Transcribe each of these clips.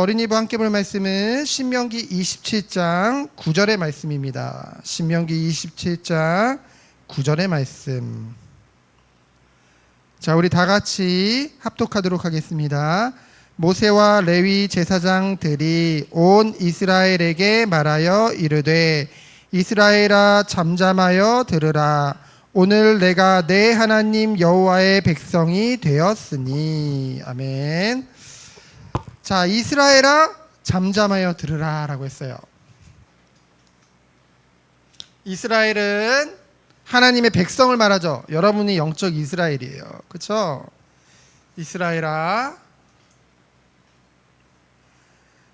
어린이부 함께 볼 말씀은 신명기 27장 9절의 말씀입니다. 신명기 27장 9절의 말씀. 자, 우리 다 같이 합독하도록 하겠습니다. 모세와 레위 제사장들이 온 이스라엘에게 말하여 이르되 이스라엘아 잠잠하여 들으라. 오늘 내가 내 하나님 여호와의 백성이 되었으니. 아멘. 자, 이스라엘아 잠잠하여 들으라 라고 했어요. 이스라엘은 하나님의 백성을 말하죠. 여러분이 영적 이스라엘이에요. 그렇죠? 이스라엘아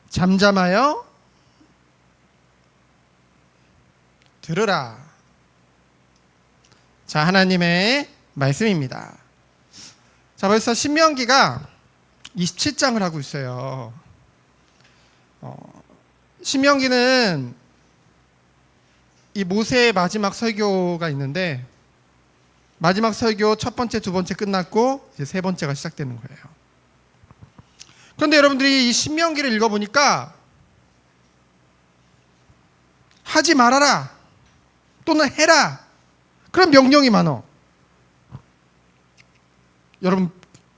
잠잠하여 들으라. 자, 하나님의 말씀입니다. 자, 벌써 신명기가 27장을 하고 있어요. 신명기는 이 모세의 마지막 설교가 있는데 마지막 설교 첫 번째, 두 번째 끝났고 이제 세 번째가 시작되는 거예요. 그런데 여러분들이 이 신명기를 읽어보니까 하지 말아라 또는 해라 그런 명령이 많어. 여러분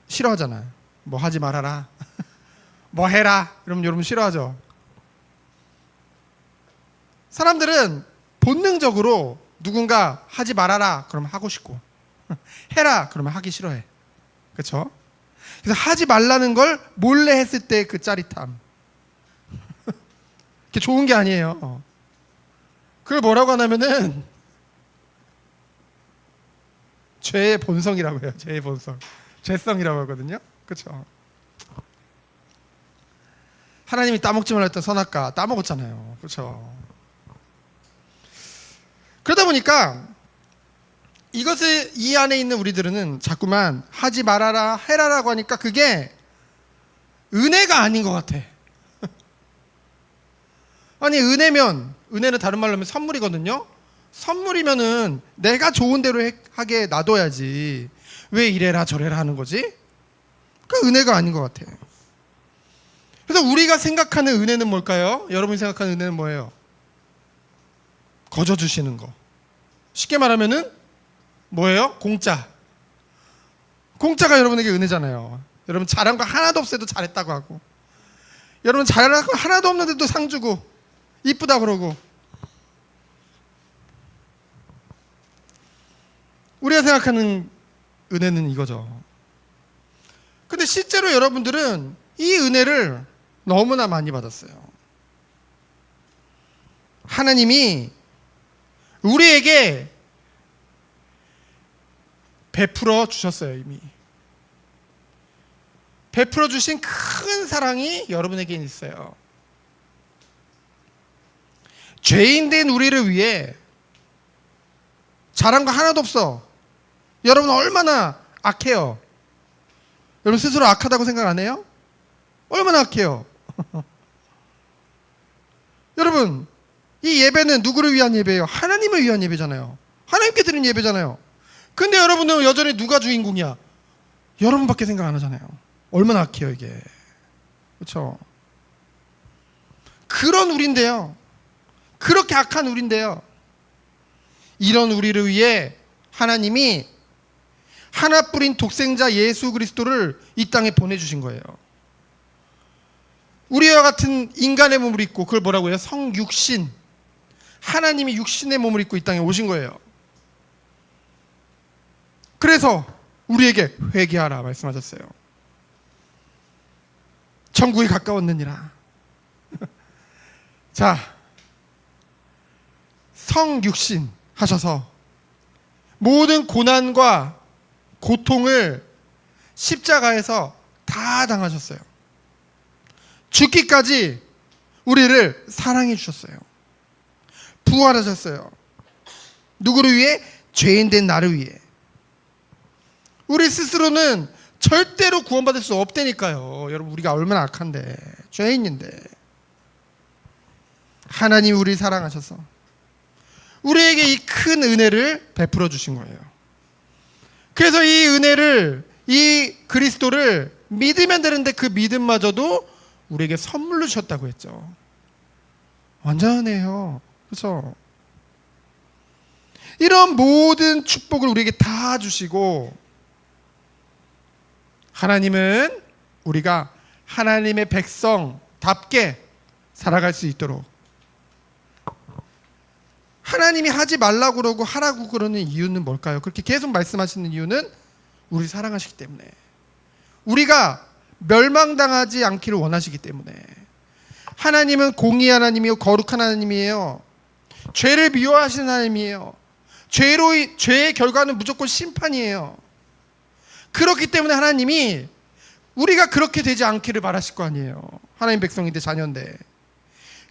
싫어하잖아요. 뭐 하지 말아라 뭐 해라 그럼 여러분 싫어하죠. 사람들은 본능적으로 누군가 하지 말아라 그러면 하고 싶고 해라 그러면 하기 싫어해. 그렇죠? 그래서 하지 말라는 걸 몰래 했을 때 그 짜릿함 그게 좋은 게 아니에요. 그걸 뭐라고 하냐면은 죄의 본성이라고 해요. 죄의 본성, 죄성이라고 하거든요. 그렇죠? 하나님이 따먹지 말라 했던 선악과 따먹었잖아요. 그렇죠? 그러다 보니까 이것을 이 안에 있는 우리들은 자꾸만 하지 말아라 해라라고 하니까 그게 은혜가 아닌 것 같아. 아니 은혜는 다른 말로 하면 선물이거든요. 선물이면은 내가 좋은 대로 하게 놔둬야지 왜 이래라 저래라 하는 거지? 그 은혜가 아닌 것 같아. 그래서 우리가 생각하는 은혜는 뭘까요? 여러분이 생각하는 은혜는 뭐예요? 거저 주시는 거. 쉽게 말하면은 뭐예요? 공짜. 공짜가 여러분에게 은혜잖아요. 여러분 잘한 거 하나도 없어도 잘했다고 하고, 여러분 잘한 거 하나도 없는데도 상 주고 이쁘다 그러고. 우리가 생각하는 은혜는 이거죠. 근데 실제로 여러분들은 이 은혜를 너무나 많이 받았어요. 하나님이 우리에게 베풀어 주셨어요. 이미 베풀어 주신 큰 사랑이 여러분에게 있어요. 죄인된 우리를 위해 잘한 거 하나도 없어. 여러분 얼마나 악해요. 여러분 스스로 악하다고 생각 안 해요? 얼마나 악해요. 여러분 이 예배는 누구를 위한 예배예요? 하나님을 위한 예배잖아요. 하나님께 드리는 예배잖아요. 근데 여러분은 여전히 누가 주인공이야? 여러분밖에 생각 안 하잖아요. 얼마나 악해요 이게. 그렇죠? 그런 우리인데요, 그렇게 악한 우리인데요, 이런 우리를 위해 하나님이 하나뿐인 독생자 예수 그리스도를 이 땅에 보내주신 거예요. 우리와 같은 인간의 몸을 입고, 그걸 뭐라고 해요? 성육신. 하나님이 육신의 몸을 입고 이 땅에 오신 거예요. 그래서 우리에게 회개하라 말씀하셨어요. 천국이 가까웠느니라. 자, 성육신 하셔서 모든 고난과 고통을 십자가에서 다 당하셨어요. 죽기까지 우리를 사랑해 주셨어요. 부활하셨어요. 누구를 위해? 죄인된 나를 위해. 우리 스스로는 절대로 구원받을 수 없다니까요. 여러분 우리가 얼마나 악한데, 죄인인데. 하나님이 우리를 사랑하셔서 우리에게 이 큰 은혜를 베풀어 주신 거예요. 그래서 이 은혜를, 이 그리스도를 믿으면 되는데 그 믿음마저도 우리에게 선물로 주셨다고 했죠. 완전 은혜예요. 그렇죠? 이런 모든 축복을 우리에게 다 주시고, 하나님은 우리가 하나님의 백성답게 살아갈 수 있도록, 하나님이 하지 말라고 그러고 하라고 그러는 이유는 뭘까요? 그렇게 계속 말씀하시는 이유는 우리 사랑하시기 때문에, 우리가 멸망당하지 않기를 원하시기 때문에. 하나님은 공의 하나님이요 거룩한 하나님이에요. 죄를 미워하시는 하나님이에요. 죄의 결과는 무조건 심판이에요. 그렇기 때문에 하나님이 우리가 그렇게 되지 않기를 바라실 거 아니에요. 하나님 백성인데, 자녀인데.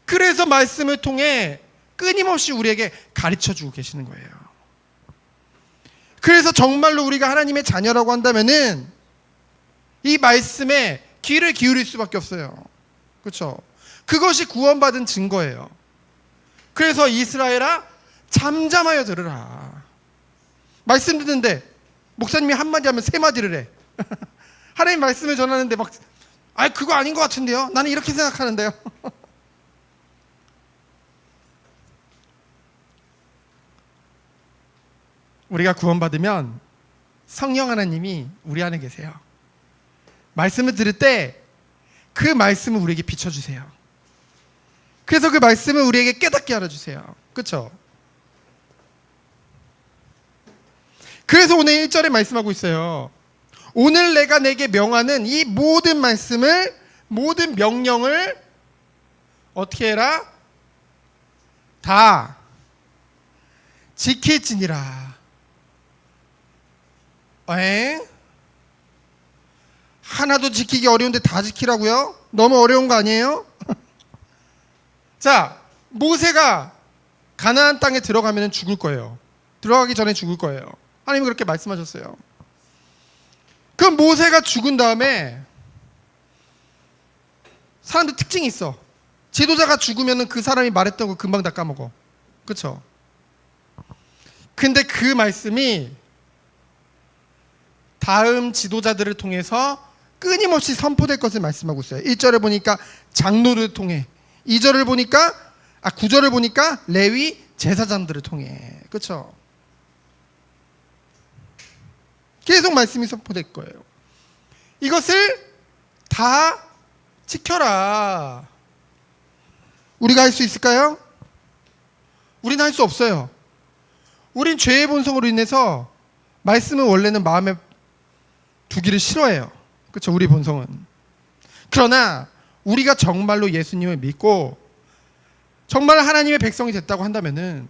그래서 말씀을 통해 끊임없이 우리에게 가르쳐주고 계시는 거예요. 그래서 정말로 우리가 하나님의 자녀라고 한다면은 이 말씀에 귀를 기울일 수밖에 없어요. 그렇죠? 그것이 구원받은 증거예요. 그래서 이스라엘아 잠잠하여 들으라. 말씀 듣는데 목사님이 한마디 하면 세 마디를 해. 하나님 말씀을 전하는데 막 그거 아닌 것 같은데요? 나는 이렇게 생각하는데요. 우리가 구원받으면 성령 하나님이 우리 안에 계세요. 말씀을 들을 때 그 말씀을 우리에게 비춰주세요. 그래서 그 말씀을 우리에게 깨닫게 알아주세요. 그렇죠? 그래서 오늘 1절에 말씀하고 있어요. 오늘 내가 내게 명하는 이 모든 말씀을, 모든 명령을 어떻게 해라? 다 지킬지니라. 하나도 지키기 어려운데 다 지키라고요? 너무 어려운 거 아니에요? 자, 모세가 가나안 땅에 들어가면 죽을 거예요. 들어가기 전에 죽을 거예요. 하나님이 그렇게 말씀하셨어요. 그럼 모세가 죽은 다음에 사람들 특징이 있어. 지도자가 죽으면 그 사람이 말했던 거 금방 다 까먹어. 그렇죠? 근데 그 말씀이 다음 지도자들을 통해서 끊임없이 선포될 것을 말씀하고 있어요. 1절에 보니까 장로를 통해, 2절을 보니까 9절을 보니까 레위 제사장들을 통해. 그렇죠? 계속 말씀이 선포될 거예요. 이것을 다 지켜라. 우리가 할 수 있을까요? 우리는 할 수 없어요. 우린 죄의 본성으로 인해서 말씀을 원래는 마음에 두기를 싫어해요. 그렇죠? 우리 본성은. 그러나 우리가 정말로 예수님을 믿고 정말 하나님의 백성이 됐다고 한다면은,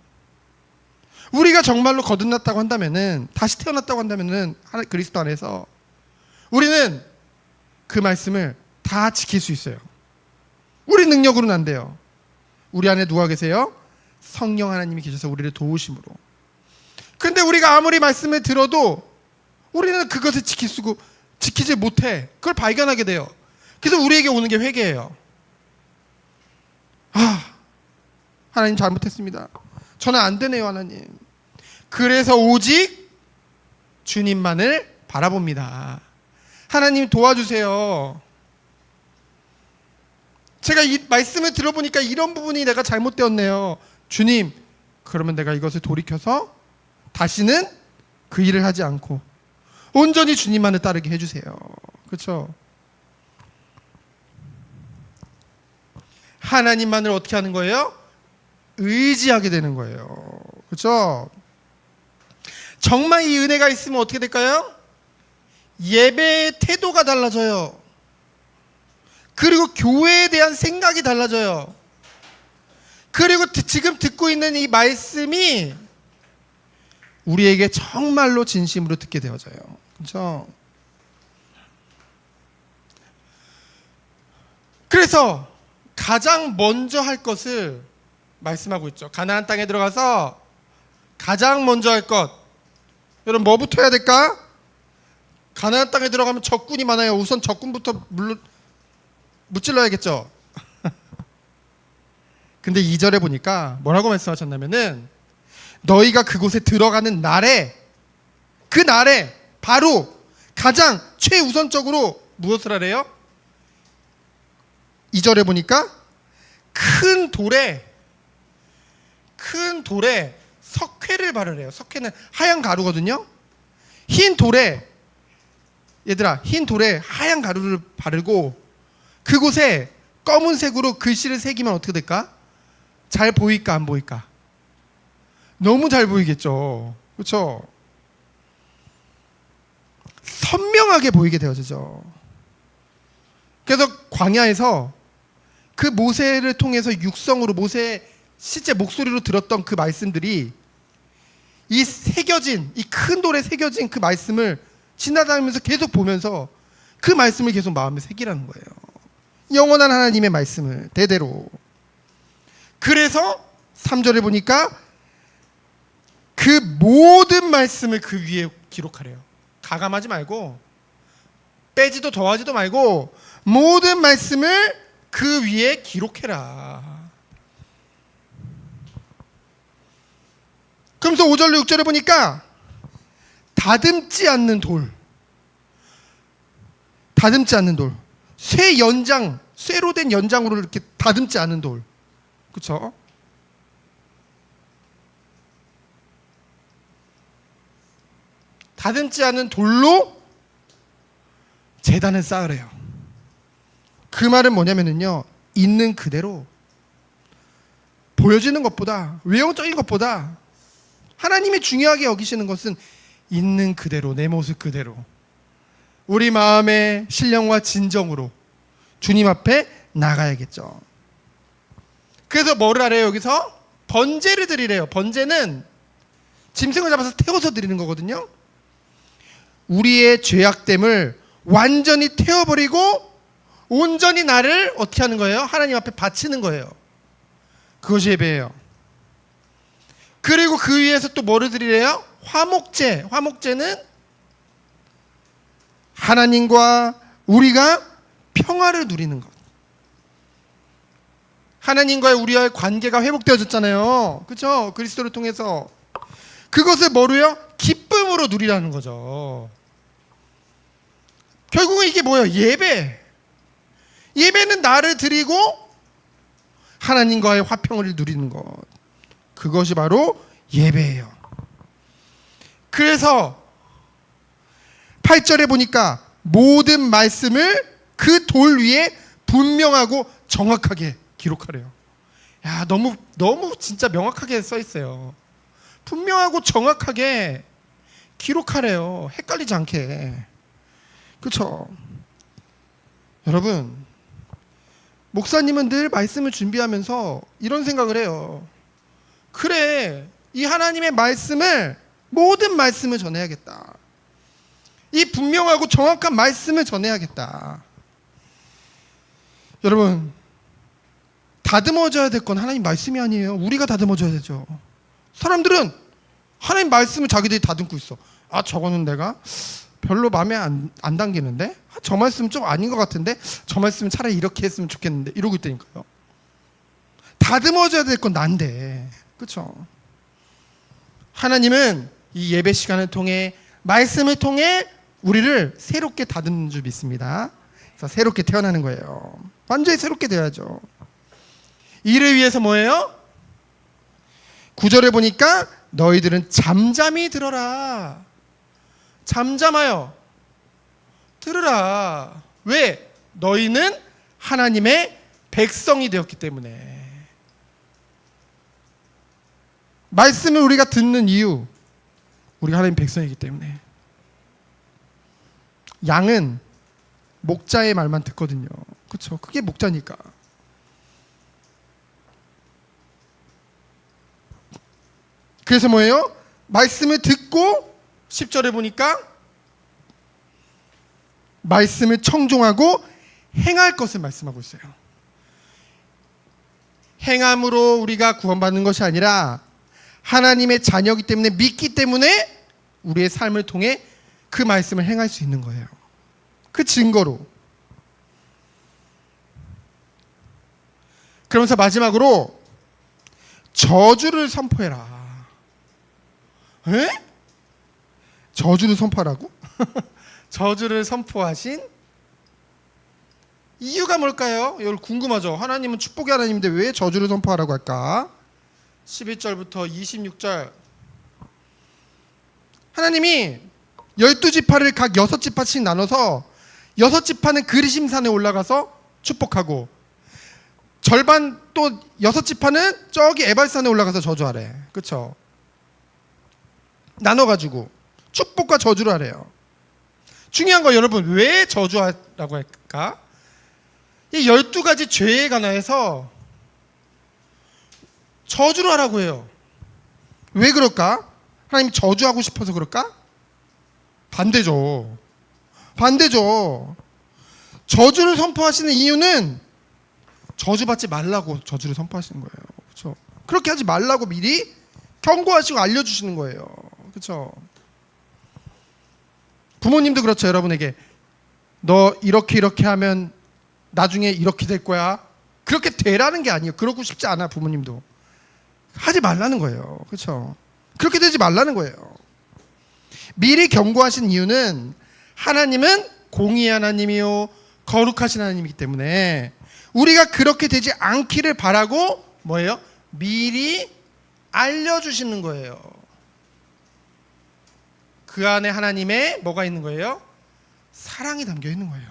우리가 정말로 거듭났다고 한다면은, 다시 태어났다고 한다면은, 그리스도 안에서 우리는 그 말씀을 다 지킬 수 있어요. 우리 능력으로는 안 돼요. 우리 안에 누가 계세요? 성령 하나님이 계셔서 우리를 도우심으로. 근데 우리가 아무리 말씀을 들어도 우리는 그것을 지키지 못해. 그걸 발견하게 돼요. 그래서 우리에게 오는 게 회개예요. 하나님 잘못했습니다. 저는 안 되네요, 하나님. 그래서 오직 주님만을 바라봅니다. 하나님 도와주세요. 제가 이 말씀을 들어보니까 이런 부분이 내가 잘못되었네요. 주님, 그러면 내가 이것을 돌이켜서 다시는 그 일을 하지 않고 온전히 주님만을 따르게 해주세요. 그렇죠? 하나님만을 어떻게 하는 거예요? 의지하게 되는 거예요. 그렇죠? 정말 이 은혜가 있으면 어떻게 될까요? 예배의 태도가 달라져요. 그리고 교회에 대한 생각이 달라져요. 그리고 지금 듣고 있는 이 말씀이 우리에게 정말로 진심으로 듣게 되어져요. 그렇죠? 그래서 가장 먼저 할 것을 말씀하고 있죠. 가나안 땅에 들어가서 가장 먼저 할 것, 여러분 뭐부터 해야 될까? 가나안 땅에 들어가면 적군이 많아요. 우선 적군부터 무찔러야겠죠. 근데 2절에 보니까 뭐라고 말씀하셨냐면은, 너희가 그곳에 들어가는 날에, 그 날에 바로 가장 최우선적으로 무엇을 하래요? 2절에 보니까 큰 돌에 석회를 바르래요. 석회는 하얀 가루거든요. 흰 돌에 하얀 가루를 바르고 그곳에 검은색으로 글씨를 새기면 어떻게 될까? 잘 보일까 안 보일까? 너무 잘 보이겠죠. 그렇죠? 선명하게 보이게 되어지죠. 그래서 광야에서 그 모세를 통해서 육성으로 모세의 실제 목소리로 들었던 그 말씀들이 이 큰 돌에 새겨진 그 말씀을 지나다니면서 계속 보면서 그 말씀을 계속 마음에 새기라는 거예요. 영원한 하나님의 말씀을 대대로. 그래서 3절에 보니까 그 모든 말씀을 그 위에 기록하래요. 가감하지 말고 빼지도 더하지도 말고 모든 말씀을 그 위에 기록해라. 그러면서 5절 6절에 보니까 다듬지 않는 돌, 쇠로 된 연장으로 이렇게 다듬지 않은 돌, 그렇죠? 다듬지 않은 돌로 제단을 쌓으래요. 그 말은 뭐냐면요, 있는 그대로 보여지는 것보다, 외형적인 것보다 하나님이 중요하게 여기시는 것은 있는 그대로, 내 모습 그대로, 우리 마음의 신령과 진정으로 주님 앞에 나가야겠죠. 그래서 뭐를 하래요? 여기서 번제를 드리래요. 번제는 짐승을 잡아서 태워서 드리는 거거든요. 우리의 죄악됨을 완전히 태워버리고 온전히 나를 어떻게 하는 거예요? 하나님 앞에 바치는 거예요. 그것이 예배예요. 그리고 그 위에서 또 뭐를 드리래요? 화목제. 화목제는 하나님과 우리가 평화를 누리는 것. 하나님과의 우리와의 관계가 회복되어졌잖아요. 그렇죠? 그리스도를 통해서. 그것을 뭐로요? 기쁨으로 누리라는 거죠. 결국은 이게 뭐예요? 예배. 예배는 나를 드리고 하나님과의 화평을 누리는 것. 그것이 바로 예배예요. 그래서 8절에 보니까 모든 말씀을 그 돌 위에 분명하고 정확하게 기록하래요. 야, 너무 진짜 명확하게 써 있어요. 분명하고 정확하게 기록하래요. 헷갈리지 않게. 그렇죠? 여러분, 목사님은 늘 말씀을 준비하면서 이런 생각을 해요. 그래, 이 하나님의 말씀을, 모든 말씀을 전해야겠다. 이 분명하고 정확한 말씀을 전해야겠다. 여러분, 다듬어져야 될 건 하나님 말씀이 아니에요. 우리가 다듬어져야 되죠. 사람들은 하나님 말씀을 자기들이 다듬고 있어. 아, 저거는 내가 별로 마음에 안 당기는데? 아, 저 말씀은 좀 아닌 것 같은데? 저 말씀은 차라리 이렇게 했으면 좋겠는데? 이러고 있다니까요. 다듬어져야 될 건 난데. 그렇죠? 하나님은 이 예배 시간을 통해, 말씀을 통해 우리를 새롭게 다듬는 줄 믿습니다. 그래서 새롭게 태어나는 거예요. 완전히 새롭게 되어야죠. 이를 위해서 뭐예요? 9절에 보니까 너희들은 잠잠히 들어라. 잠잠하여 들으라. 왜? 너희는 하나님의 백성이 되었기 때문에. 말씀을 우리가 듣는 이유, 우리가 하나님 백성이기 때문에. 양은 목자의 말만 듣거든요. 그렇죠? 그게 목자니까. 그래서 뭐예요? 말씀을 듣고 10절에 보니까 말씀을 청종하고 행할 것을 말씀하고 있어요. 행함으로 우리가 구원받는 것이 아니라 하나님의 자녀이기 때문에, 믿기 때문에 우리의 삶을 통해 그 말씀을 행할 수 있는 거예요. 그 증거로. 그러면서 마지막으로 저주를 선포해라. 에? 저주를 선포하라고? 저주를 선포하신 이유가 뭘까요? 이걸 궁금하죠. 하나님은 축복의 하나님인데 왜 저주를 선포하라고 할까? 11절부터 26절. 하나님이 12지파를 각 6지파씩 나눠서 6지파는 그리심산에 올라가서 축복하고, 절반 또 6지파는 저기 에발산에 올라가서 저주하래. 그렇죠? 나눠가지고 축복과 저주를 하래요. 중요한 거 여러분, 왜 저주하라고 할까? 이 12가지 죄에 관하여서 저주를 하라고 해요. 왜 그럴까? 하나님 저주하고 싶어서 그럴까? 반대죠. 저주를 선포하시는 이유는 저주받지 말라고 저주를 선포하시는 거예요. 그렇죠? 그렇게 하지 말라고 미리 경고하시고 알려주시는 거예요. 그렇죠? 부모님도 그렇죠. 여러분에게 너 이렇게 하면 나중에 이렇게 될 거야. 그렇게 되라는 게 아니에요. 그러고 싶지 않아. 부모님도 하지 말라는 거예요. 그렇죠? 그렇게 되지 말라는 거예요. 미리 경고하신 이유는 하나님은 공의의 하나님이요 거룩하신 하나님이기 때문에 우리가 그렇게 되지 않기를 바라고 뭐예요? 미리 알려주시는 거예요. 그 안에 하나님의 뭐가 있는 거예요? 사랑이 담겨 있는 거예요.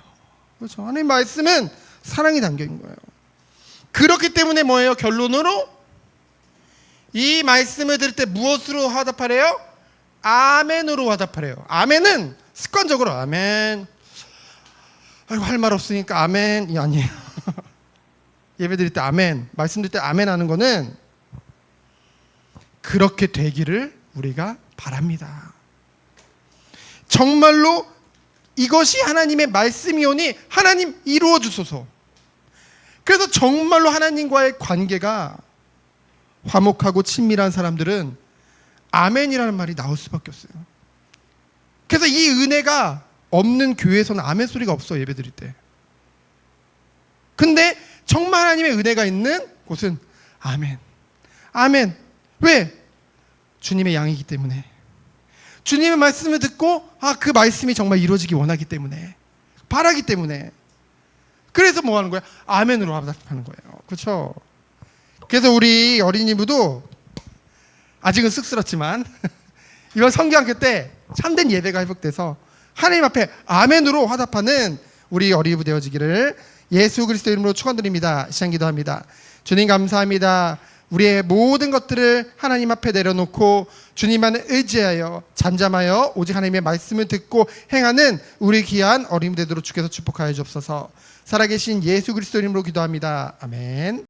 그렇죠? 하나님 말씀은 사랑이 담겨 있는 거예요. 그렇기 때문에 뭐예요? 결론으로 이 말씀을 들을 때 무엇으로 화답하래요? 아멘으로 화답하래요. 아멘은 습관적으로 아멘. 아이고 할 말 없으니까 아멘이 아니에요. 예배 드릴 때 아멘, 말씀 드릴 때 아멘 하는 거는 그렇게 되기를 우리가 바랍니다. 정말로 이것이 하나님의 말씀이오니 하나님 이루어 주소서. 그래서 정말로 하나님과의 관계가 화목하고 친밀한 사람들은 아멘이라는 말이 나올 수밖에 없어요. 그래서 이 은혜가 없는 교회에서는 아멘 소리가 없어. 예배 드릴 때. 근데 정말 하나님의 은혜가 있는 곳은 아멘. 아멘. 왜? 주님의 양이기 때문에. 주님의 말씀을 듣고 그 말씀이 정말 이루어지기 원하기 때문에, 바라기 때문에. 그래서 뭐 하는 거야? 아멘으로 화답하는 거예요. 그렇죠? 그래서 우리 어린이부도 아직은 쑥스럽지만 이번 성경학교 때 참된 예배가 회복돼서 하나님 앞에 아멘으로 화답하는 우리 어린이부 되어지기를 예수 그리스도 이름으로 축원드립니다. 시간 기도합니다. 주님 감사합니다. 우리의 모든 것들을 하나님 앞에 내려놓고 주님만을 의지하여 잠잠하여 오직 하나님의 말씀을 듣고 행하는 우리 귀한 어린이 되도록 주께서 축복하여 주옵소서. 살아계신 예수 그리스도 이름으로 기도합니다. 아멘.